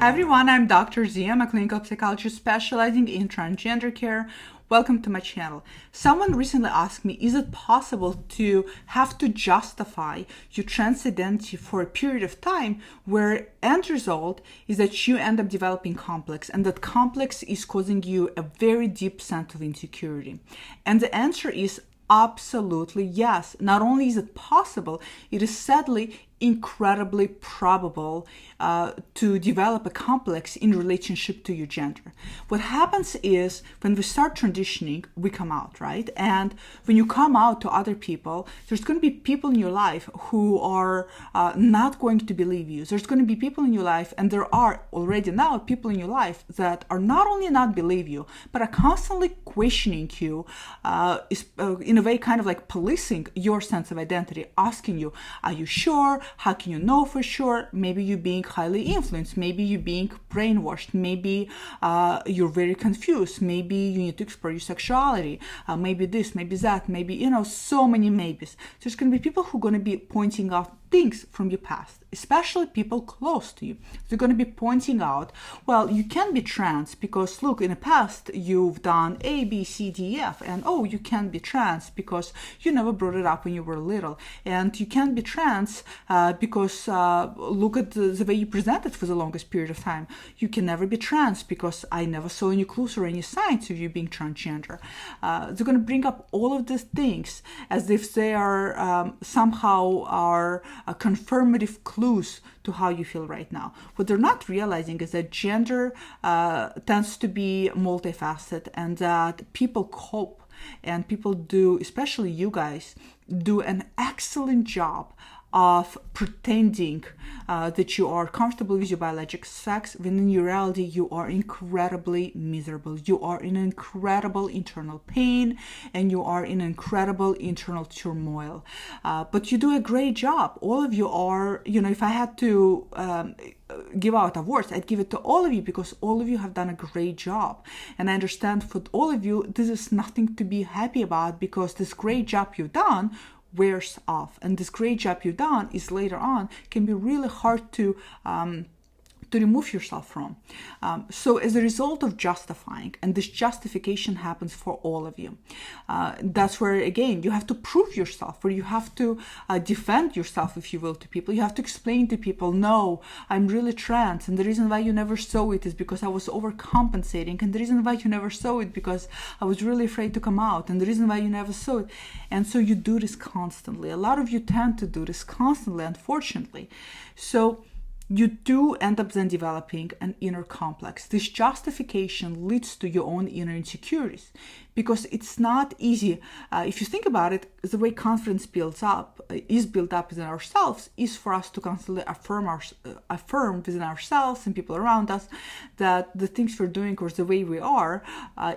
Hi everyone, I'm Dr. Z. I'm a clinical psychologist specializing in transgender care. Welcome to my channel. Someone recently asked me, is it possible to have to justify your trans identity for a period of time where end result is that you end up developing complex, and that complex is causing you a very deep sense of insecurity? And the answer is absolutely yes. Not only is it possible, it is sadly incredibly probable to develop a complex in relationship to your gender. What happens is when we start transitioning, we come out, right? And when you come out to other people, there's going to be people in your life who are not going to believe you. There's going to be people in your life, and there are already now people in your life that are not only not believe you, but are constantly questioning you, in a way kind of like policing your sense of identity, asking you, are you sure? How can you know for sure? Maybe you're being highly influenced. Maybe you're being brainwashed. Maybe you're very confused. Maybe you need to explore your sexuality. Maybe this, maybe that, maybe, so many maybes. There's going to be people who are going to be pointing out things from your past, especially people close to you. They're going to be pointing out, well, you can be trans because look, in the past you've done A, B, C, D, F, and oh, you can be trans because you never brought it up when you were little, and you can be trans because look at the way you presented for the longest period of time. You can never be trans because I never saw any clues or any signs of you being transgender. They're going to bring up all of these things as if they are somehow are confirmative clues to how you feel right now. What they're not realizing is that gender tends to be multifaceted, and that people cope, and people do, especially you guys, do an excellent job of pretending that you are comfortable with your biological sex, when in reality you are incredibly miserable. You are in incredible internal pain, and you are in incredible internal turmoil. But you do a great job. All of you are, if I had to give out awards, I'd give it to all of you, because all of you have done a great job. And I understand for all of you, this is nothing to be happy about, because this great job you've done wears off, and this great job you've done is later on can be really hard to remove yourself from. So as a result of justifying, and this justification happens for all of you, that's where, again, you have to prove yourself, or you have to defend yourself, if you will, to people. You have to explain to people, no, I'm really trans, and the reason why you never saw it is because I was overcompensating, and the reason why you never saw it because I was really afraid to come out, and the reason why you never saw it. And so you do this constantly. A lot of you tend to do this constantly, unfortunately. So you do end up then developing an inner complex. This justification leads to your own inner insecurities, because it's not easy. If you think about it, the way confidence is built up within ourselves is for us to constantly affirm within ourselves and people around us that the things we're doing or the way we are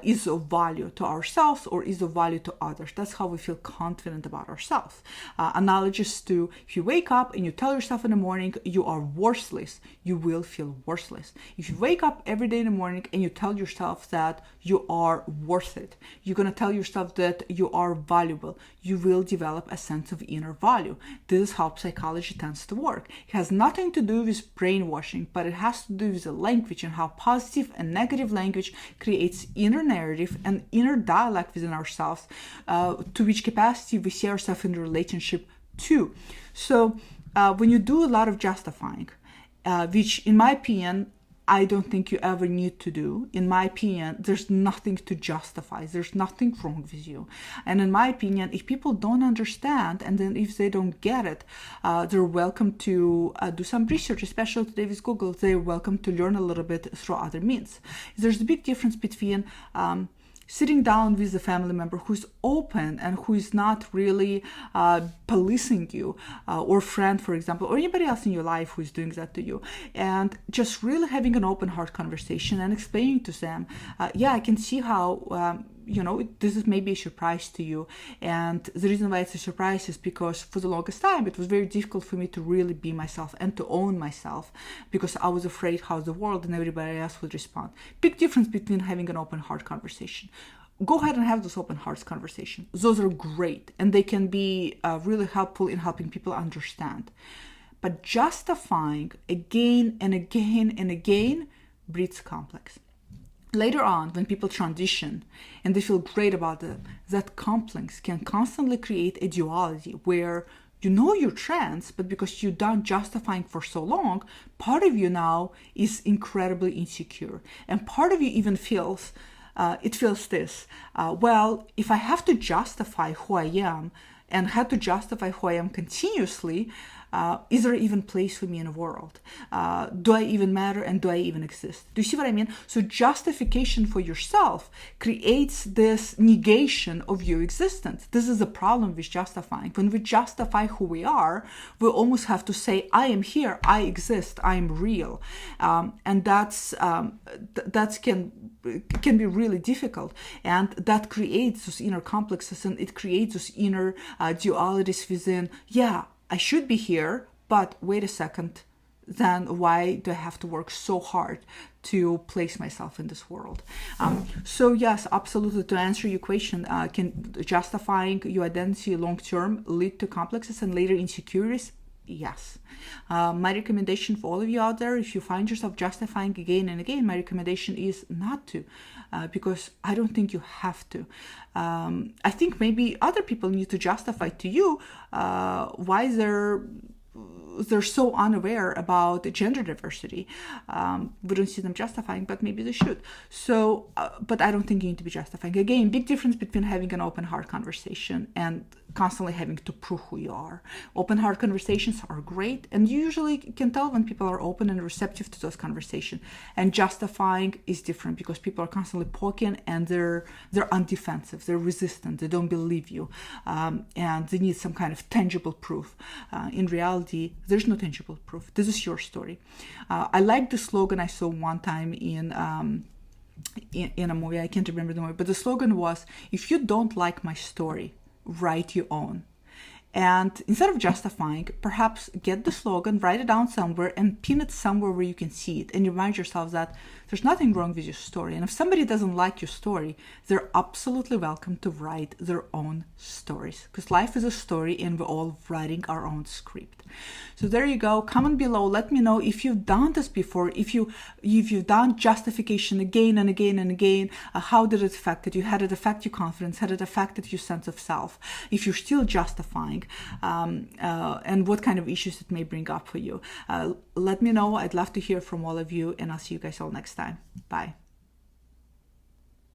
is of value to ourselves or is of value to others. That's how we feel confident about ourselves. Analogous to, if you wake up and you tell yourself in the morning you are worthless, you will feel worthless. If you wake up every day in the morning and you tell yourself that you are worth it, you're going to tell yourself that you are valuable, you will develop a sense of inner value. This is how psychology tends to work. It has nothing to do with brainwashing, but it has to do with the language and how positive and negative language creates inner narrative and inner dialogue within ourselves, to which capacity we see ourselves in the relationship to. So when you do a lot of justifying, which in my opinion, I don't think you ever need to do. In my opinion, there's nothing to justify. There's nothing wrong with you. And in my opinion, if people don't understand, and then if they don't get it, they're welcome to do some research, especially today with Google. They're welcome to learn a little bit through other means. There's a big difference between sitting down with a family member who's open and who is not really policing you, or friend, for example, or anybody else in your life who is doing that to you, and just really having an open heart conversation and explaining to them, yeah, I can see how this is maybe a surprise to you. And the reason why it's a surprise is because for the longest time, it was very difficult for me to really be myself and to own myself, because I was afraid how the world and everybody else would respond. Big difference between having an open heart conversation. Go ahead and have those open hearts conversations. Those are great, and they can be really helpful in helping people understand. But justifying again and again and again breeds complex. Later on, when people transition and they feel great about it, that complex can constantly create a duality where you know you're trans, but because you're done justifying for so long, part of you now is incredibly insecure. And part of you even feels, this, well, if I have to justify who I am and had to justify who I am continuously, is there even place for me in the world? Do I even matter, and do I even exist? Do you see what I mean? So justification for yourself creates this negation of your existence. This is the problem with justifying. When we justify who we are, we almost have to say, I am here, I exist, I am real. And that can be really difficult. And that creates those inner complexes, and it creates those inner dualities within, yeah, I should be here, but wait a second, then why do I have to work so hard to place myself in this world? So yes, absolutely, to answer your question, can justifying your identity long-term lead to complexes and later insecurities? Yes. My recommendation for all of you out there, if you find yourself justifying again and again, my recommendation is not to, because I don't think you have to. I think maybe other people need to justify to you why they're so unaware about gender diversity. We don't see them justifying, but maybe they should. So, but I don't think you need to be justifying. Again, big difference between having an open heart conversation and constantly having to prove who you are. Open heart conversations are great, and you usually can tell when people are open and receptive to those conversations. And justifying is different because people are constantly poking, and they're undefensive, they're resistant, they don't believe you, and they need some kind of tangible proof. In reality, there's no tangible proof. This is your story. I like the slogan I saw one time in a movie. I can't remember the movie, but the slogan was, if you don't like my story, write your own. And instead of justifying, perhaps get the slogan, write it down somewhere, and pin it somewhere where you can see it, and remind yourself that there's nothing wrong with your story. And if somebody doesn't like your story, they're absolutely welcome to write their own stories, because life is a story and we're all writing our own script. So there you go. Comment below. Let me know if you've done this before, if you've done justification again and again and again. How did it affect you? How did it affect your confidence? How did it affect your sense of self? If you're still justifying, and what kind of issues it may bring up for you. Let me know. I'd love to hear from all of you, and I'll see you guys all next time. Bye.